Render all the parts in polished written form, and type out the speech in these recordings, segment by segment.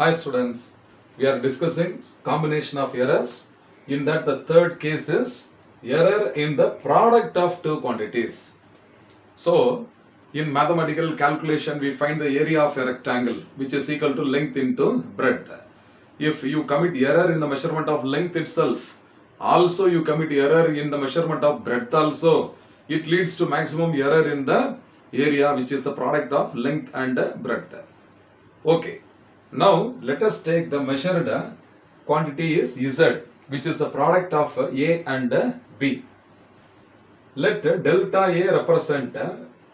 Hi students, we are discussing combination of errors. In that the third case is error in the product of two quantities. So in mathematical calculation we find the area of a rectangle which is equal to length into breadth. If you commit error in the measurement of length itself, also you commit error in the measurement of breadth also, it leads to maximum error in the area which is the product of length and breadth. Okay. Now let us take the measured quantity is Z, which is the product of A and B. Let delta A represent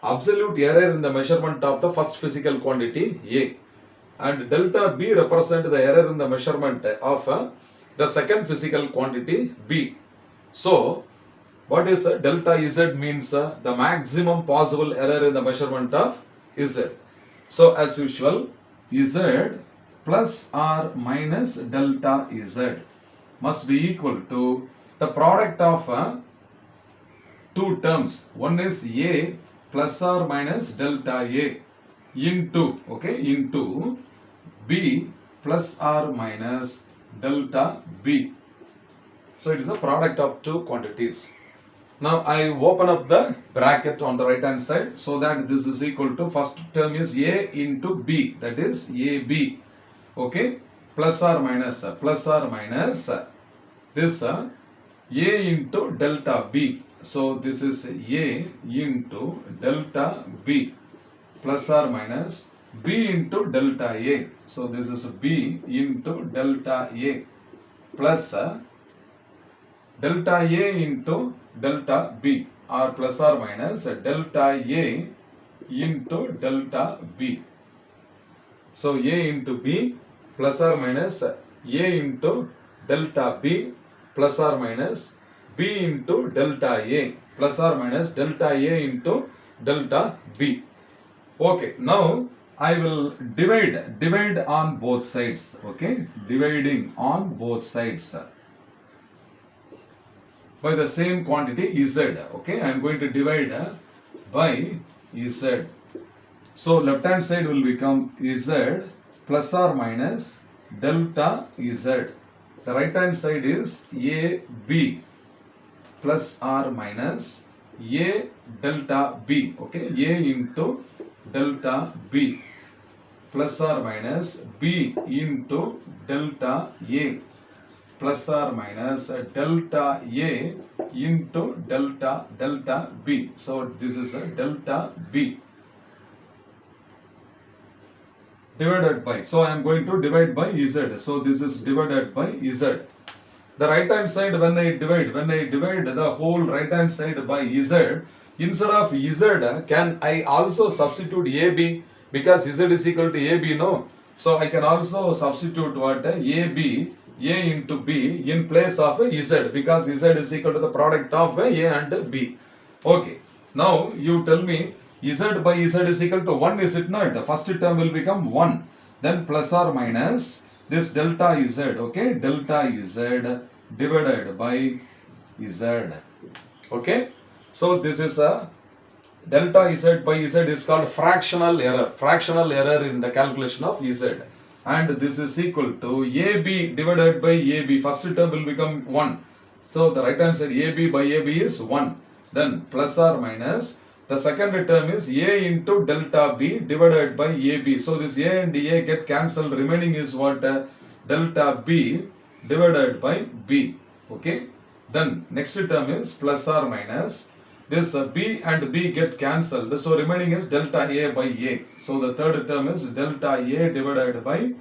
absolute error in the measurement of the first physical quantity A, and delta B represent the error in the measurement of the second physical quantity B. So what is delta Z means the maximum possible error in the measurement of Z. So as usual, Z plus or minus delta Z must be equal to the product of two terms. One is A plus or minus delta A into B plus or minus delta B. So it is a product of two quantities. Now I open up the bracket on the right hand side so that this is equal to first term is A into B, that is AB, okay, plus or minus this A into delta B. So this is A into delta B plus or minus B into delta A. So this is B into delta A plus delta A into delta B, or plus or minus delta A into delta B. So A into B plus or minus A into delta B plus or minus B into delta A plus or minus delta A into delta B. Okay, now I will divide on both sides. Okay, dividing on both sides by the same quantity Z. Okay, I am going to divide by Z. So left hand side will become Z plus or minus delta Z. The right hand side is AB plus or minus A delta B. Okay, A into delta B plus or minus B into delta A plus or minus delta A into delta B. So this is a delta B divided by, so I am going to divide by Z. So this is divided by Z. The right hand side, when I divide the whole right hand side by Z, instead of Z can I also substitute AB, because Z is equal to AB, no? So I can also substitute what? AB, A into B in place of Z, because Z is equal to the product of A and B. Okay. Now you tell me Z by Z is equal to 1, is it not? The first term will become 1. Then plus or minus this delta Z, okay? Delta Z divided by Z. Okay? So this is a delta Z by Z is called fractional error in the calculation of Z. And this is equal to AB divided by AB. First term will become 1. So the right hand side AB by AB is 1. Then plus or minus the second term is A into delta B divided by AB. So this A and A get cancelled. Remaining is what? Delta B divided by B. Okay. Then next term is plus or minus this B and B get cancelled. So remaining is delta A by A. So the third term is delta A divided by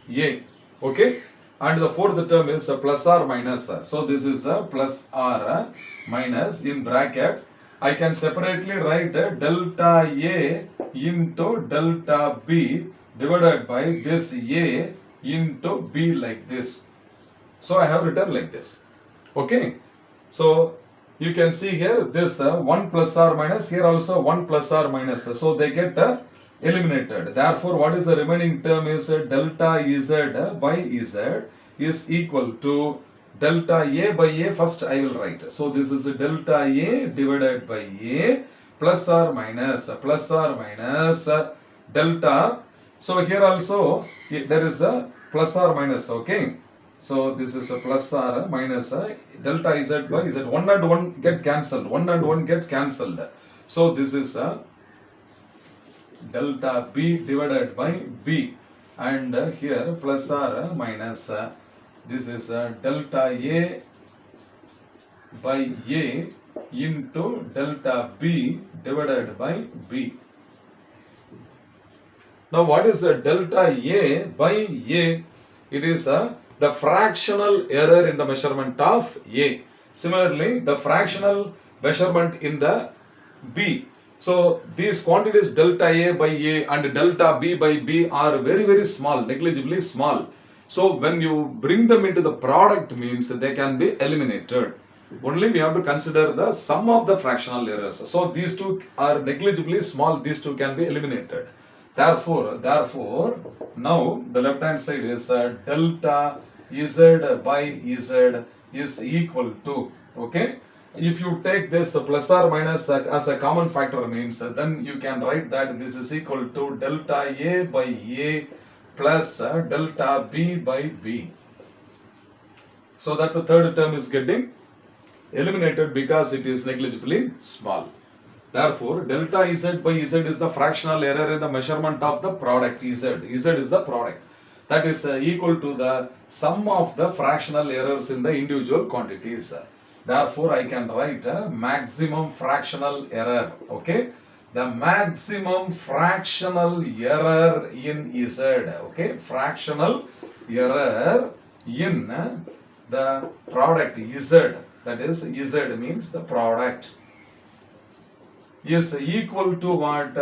A. Okay. And the fourth term is plus or minus. So this is a plus or minus in bracket. I can separately write delta A into delta B divided by this A into B like this. So I have written like this. Okay. So you can see here this 1 plus or minus, here also 1 plus or minus. So they get eliminated. Therefore, what is the remaining term is delta Z by Z is equal to delta A by A. First I will write. So this is delta A divided by A plus or minus delta. So here also there is a plus or minus, okay. So this is a plus or minus delta z by z. 1 and 1 get cancelled. 1 and 1 get cancelled. So this is delta b divided by b, and here plus or minus this is delta a by a into delta b divided by b. Now what is the delta a by a? It is the fractional error in the measurement of a. Similarly, the fractional measurement in the b. So these quantities delta a by a and delta b by b are very, very small, negligibly small. So when you bring them into the product, means they can be eliminated. Only we have to consider the sum of the fractional errors. So these two are negligibly small, these two can be eliminated. Therefore, now the left hand side is delta z by z is equal to, okay. If you take this plus or minus as a common factor, means then you can write that this is equal to delta a by a plus delta b by b. So that the third term is getting eliminated because it is negligibly small. Therefore, delta z by z is the fractional error in the measurement of the product z. Z is the product. That is equal to the sum of the fractional errors in the individual quantities. Therefore, I can write maximum fractional error. Okay, the maximum fractional error in z. Okay, fractional error in the product z. That is, z means the product. Is equal to what?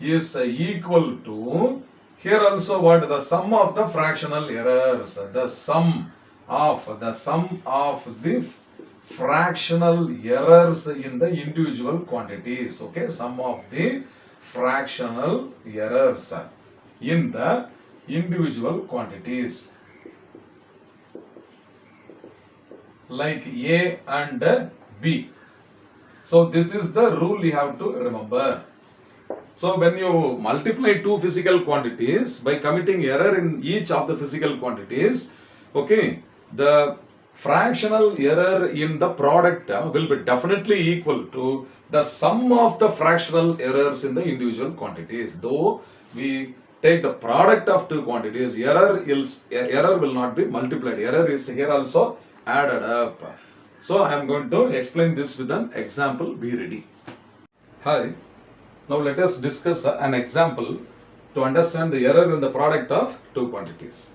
Is equal to, here also what? The sum of the fractional errors. The sum of the fractional errors in the individual quantities. Okay, sum of the fractional errors in the individual quantities, like A and B. So this is the rule you have to remember. So when you multiply two physical quantities by committing error in each of the physical quantities, okay, the fractional error in the product will be definitely equal to the sum of the fractional errors in the individual quantities. Though we take the product of two quantities, error will not be multiplied. Error is here also added up. So I am going to explain this with an example. Be ready. Hi. Now let us discuss an example to understand the error in the product of two quantities.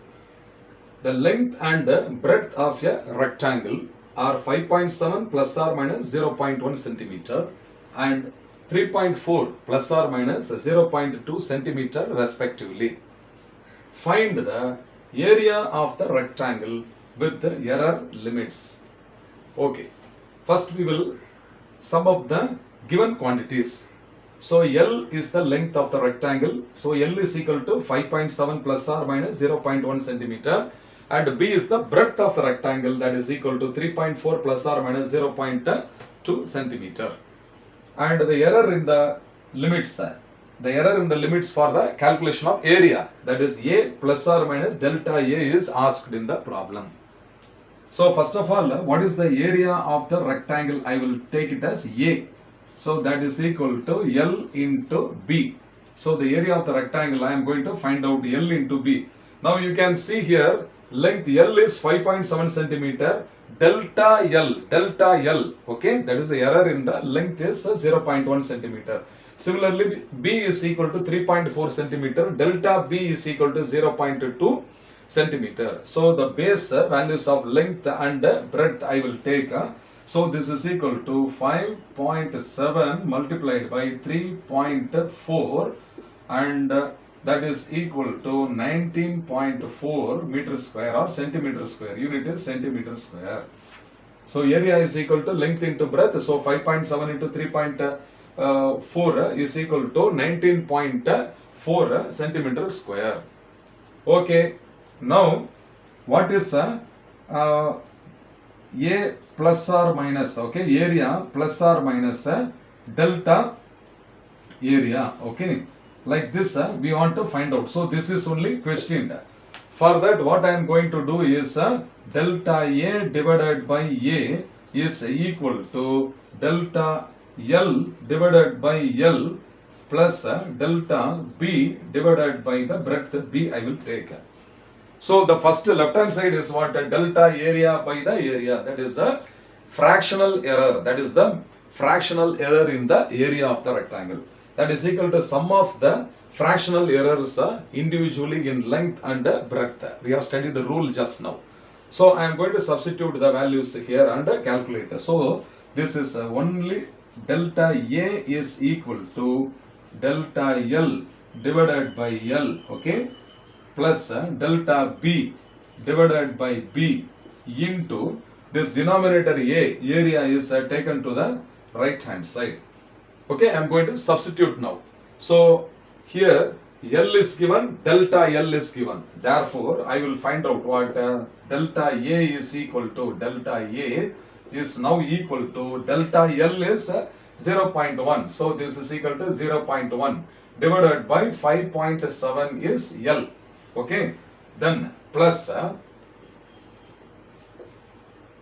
The length and the breadth of a rectangle are 5.7 plus or minus 0.1 centimeter and 3.4 plus or minus 0.2 centimeter respectively. Find the area of the rectangle with the error limits. Okay, first we will sum up the given quantities. So L is the length of the rectangle. So L is equal to 5.7 plus or minus 0.1 centimeter. And B is the breadth of the rectangle, that is equal to 3.4 plus or minus 0.2 centimeter. And the error in the limits, for the calculation of area, that is A plus or minus delta A, is asked in the problem. So first of all, what is the area of the rectangle? I will take it as A. So that is equal to L into B. So the area of the rectangle, I am going to find out L into B. Now you can see here, length L is 5.7 centimeter, delta L, okay, that is the error in the length is 0.1 centimeter. Similarly, B is equal to 3.4 centimeter, delta B is equal to 0.2 centimeter. So the base values of length and breadth I will take. So this is equal to 5.7 multiplied by 3.4, and that is equal to 19.4 meter square or centimeter square. Unit is centimeter square. So area is equal to length into breadth. So 5.7 into 3.4 is equal to 19.4 centimeter square. Okay. Now what is A plus or minus, okay, area plus or minus delta area, okay, like this we want to find out. So this is only questioned. For that, what I am going to do is delta A divided by A is equal to delta L divided by L plus delta B divided by the breadth B I will take. So the first left hand side is what? Delta area by the area. That is a fractional error. That is the fractional error in the area of the rectangle. That is equal to sum of the fractional errors individually in length and breadth. We have studied the rule just now. So I am going to substitute the values here and calculate. So this is only delta A is equal to delta L divided by L, okay, plus delta B divided by B into this denominator A, area is taken to the right hand side. Okay, I am going to substitute now. So here L is given, delta L is given. Therefore, I will find out what delta A is equal to. Delta A is now equal to delta L is 0.1. So this is equal to 0.1 divided by 5.7 is L. Okay, then plus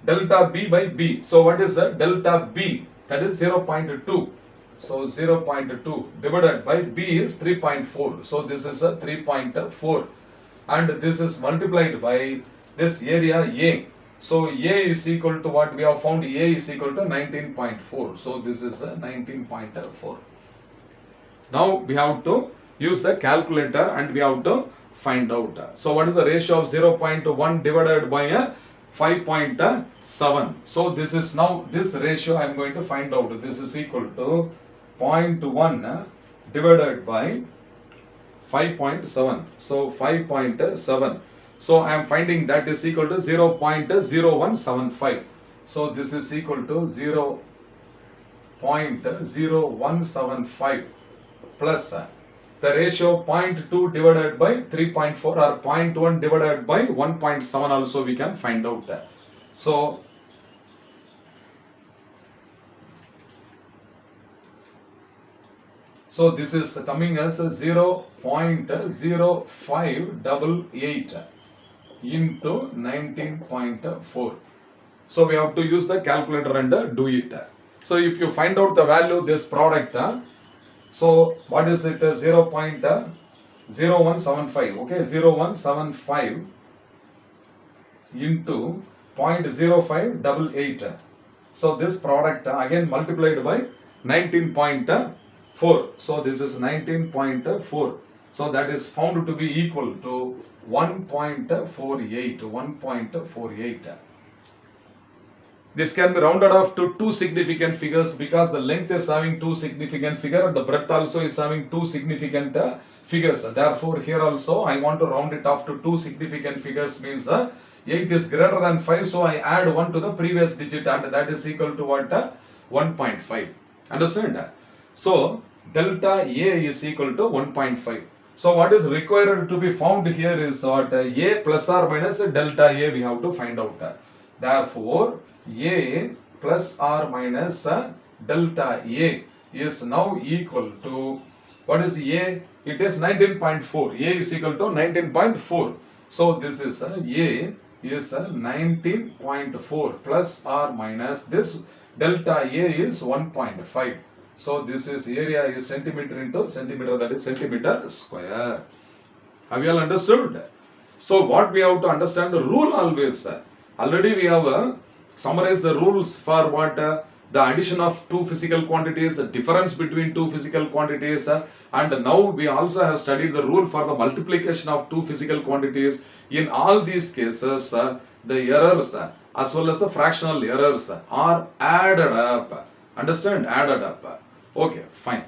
delta B by B. So what is delta B? That is 0.2. So 0.2 divided by B is 3.4. So this is a 3.4 and this is multiplied by this area A. So A is equal to what we have found? A is equal to 19.4. So this is a 19.4. Now we have to use the calculator and we have to find out. So what is the ratio of 0.1 divided by 5.7? So this is now this ratio I am going to find out. This is equal to 0.1 divided by 5.7. So 5.7. So I am finding that is equal to 0.0175. So this is equal to 0.0175 plus the ratio 0.2 divided by 3.4 or 0.1 divided by 1.7 also we can find out. So this is coming as 0.0588 into 19.4. So we have to use the calculator and do it. So if you find out the value this product, so what is it? 0.0175. Okay, 0175 into 0.0588. So this product again multiplied by 19.4. So this is 19.4. So that is found to be equal to 1.48. 1.48. This can be rounded off to two significant figures because the length is having two significant figures and the breadth also is having two significant figures. Therefore, here also I want to round it off to two significant figures, means 8 is greater than 5. So I add 1 to the previous digit and that is equal to what? 1.5. Understand? So delta A is equal to 1.5. So what is required to be found here is what? A plus or minus delta A we have to find out. Therefore, A plus or minus delta A is now equal to, what is A? It is 19.4. A is equal to 19.4. So this is A is 19.4 plus or minus this delta A is 1.5. So this is area is centimeter into centimeter, that is centimeter square. Have you all understood? So what we have to understand the rule always. Already we have summarized the rules for what? The addition of two physical quantities, the difference between two physical quantities, and now we also have studied the rule for the multiplication of two physical quantities. In all these cases, the errors as well as the fractional errors are added up. Understand? Added up. Okay, fine.